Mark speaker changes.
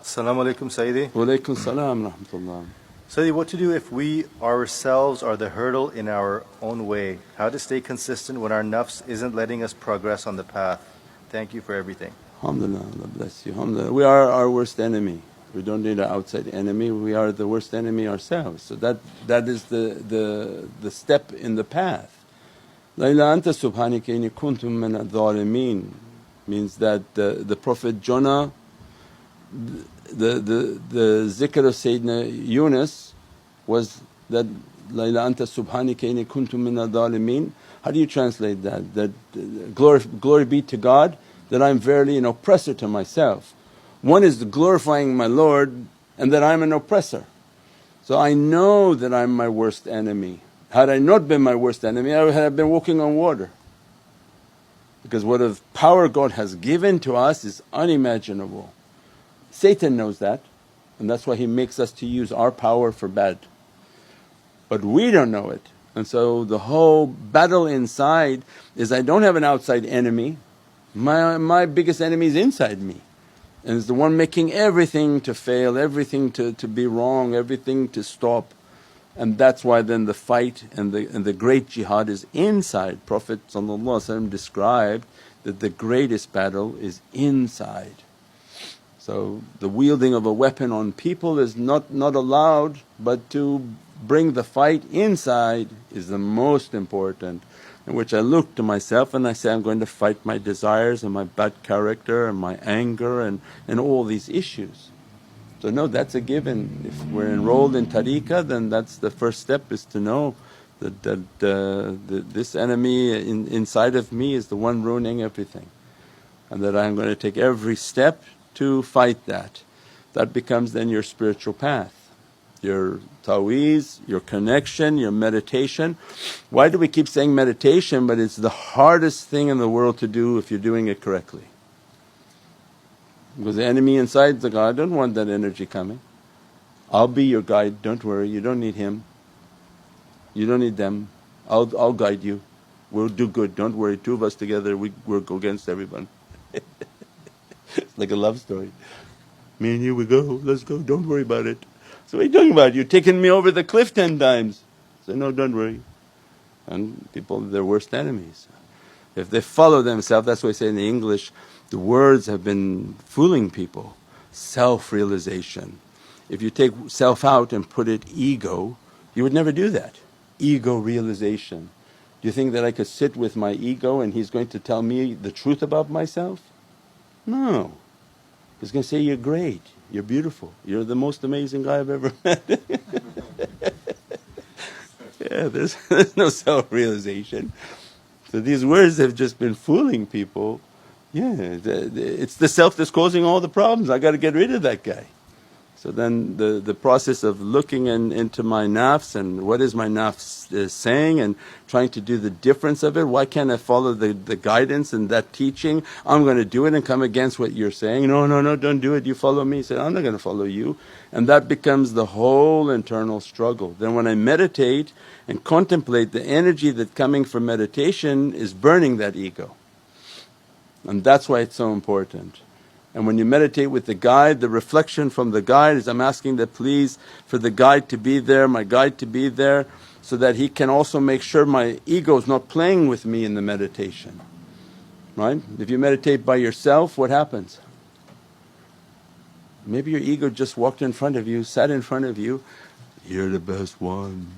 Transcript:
Speaker 1: Assalamu alaikum, Sayyidi.
Speaker 2: Wa alaikum salam rahmatullah.
Speaker 1: Sayyidi, what to do if we ourselves are the hurdle in our own way? How to stay consistent when our nafs isn't letting us progress on the path? Thank you for everything.
Speaker 2: Alhamdulillah, Allah bless you. Alhamdulillah. We are our worst enemy. We don't need an outside enemy, we are the worst enemy ourselves. So that is the step in the path. La ilaha anta subhanaka inni kuntum min adh-dhalimin means that the Prophet Jonah, the zikr of Sayyidina Yunus was that La ilaha anta subhanaka inni kuntum min adh-dhalimin. How do you translate that? That glory be to God that I'm verily an oppressor to myself. One is glorifying my Lord and that I'm an oppressor. So I know that I'm my worst enemy. Had I not been my worst enemy, I would have been walking on water. Because what of power God has given to us is unimaginable. Satan knows that, and that's why he makes us to use our power for bad. But we don't know it. And so the whole battle inside is I don't have an outside enemy, my biggest enemy is inside me. And it's the one making everything to fail, everything to be wrong, everything to stop. And that's why then the fight and the great jihad is inside. Prophet described that the greatest battle is inside. So the wielding of a weapon on people is not allowed, but to bring the fight inside is the most important. In which I look to myself and I say, I'm going to fight my desires and my bad character and my anger and all these issues. So no, that's a given. If we're enrolled in tariqah, then that's the first step, is to know that this enemy inside of me is the one ruining everything, and that I'm going to take every step to fight that. That becomes then your spiritual path, your ta'weez, your connection, your meditation. Why do we keep saying meditation? But it's the hardest thing in the world to do if you're doing it correctly. Because the enemy inside the guy, I don't want that energy coming. I'll be your guide, don't worry, you don't need him, you don't need them, I'll guide you, we'll do good, don't worry, two of us together we'll go against everyone. It's like a love story. Me and you, we go, let's go, don't worry about it. So what are you talking about? You're taking me over the cliff 10 times. So no, don't worry. And people, they're worst enemies. If they follow themselves, that's why I say in the English, the words have been fooling people. Self-realization. If you take self out and put it ego, you would never do that. Ego realization. Do you think that I could sit with my ego and he's going to tell me the truth about myself? No. He's going to say, you're great, you're beautiful, you're the most amazing guy I've ever met. Yeah, there's no self-realization. So these words have just been fooling people. Yeah, it's the self that's causing all the problems, I got to get rid of that guy. So then the process of looking into my nafs and what is my nafs saying and trying to do the difference of it. Why can't I follow the guidance and that teaching? I'm going to do it and come against what you're saying. No, don't do it, you follow me. Say, I'm not going to follow you. And that becomes the whole internal struggle. Then when I meditate and contemplate, the energy that's coming from meditation is burning that ego. And that's why it's so important. And when you meditate with the guide, the reflection from the guide is, I'm asking that please for the guide to be there, my guide to be there, so that he can also make sure my ego is not playing with me in the meditation. Right? If you meditate by yourself, what happens? Maybe your ego just walked in front of you, sat in front of you, you're the best one.